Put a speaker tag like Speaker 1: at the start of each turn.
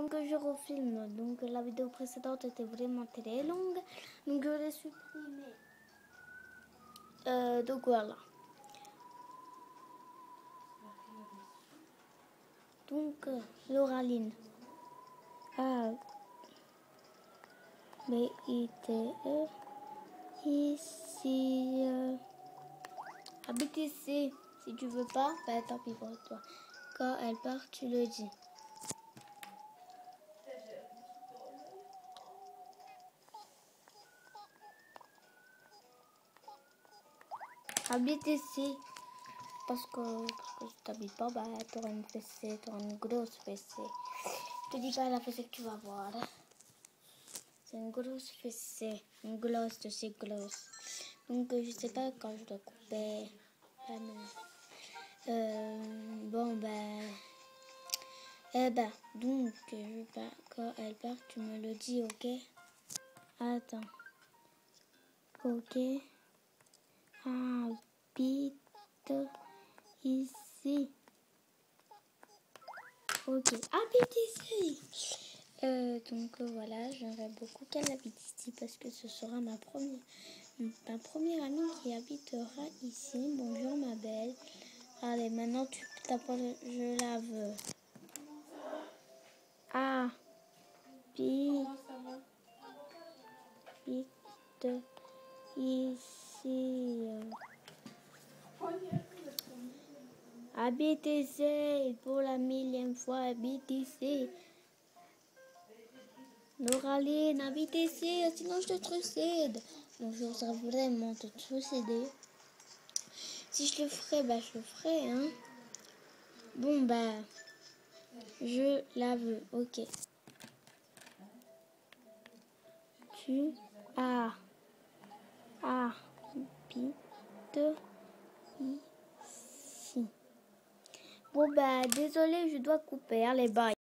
Speaker 1: donc je refilme. Donc la vidéo précédente était vraiment très longue. Donc je l'ai supprimée. Donc voilà. Donc Lauraline. A B I T E ici habite ici. Si tu veux pas, ben tant pis pour toi. Quand elle part, tu le dis. Habite ici. Parce que si t'habites pas, bah t'auras une fessée, t'auras une grosse fessée. Je te dis pas la fessée que tu vas voir. C'est une grosse fessée, une glosse de ces glosses. Donc je sais pas quand je dois couper. Bon donc quand elle part, tu me le dis, ok? Attends. Ok. Habite ici. Ok, habite ici. Donc voilà, j'aimerais beaucoup qu'elle habite ici parce que ce sera ma première amie qui habitera ici. Bonjour ma belle. Allez, maintenant tu t'approches, je la veux. Habite ici. Habite ici pour la millième fois. Habite ici. Lauraline, habite ici, sinon je te trucide. Donc je voudrais vraiment te trucider. Si je le ferais, je le ferais, hein. Bon, je la veux, ok. Tu habites ici. Bon, désolé, je dois couper. Allez, bye.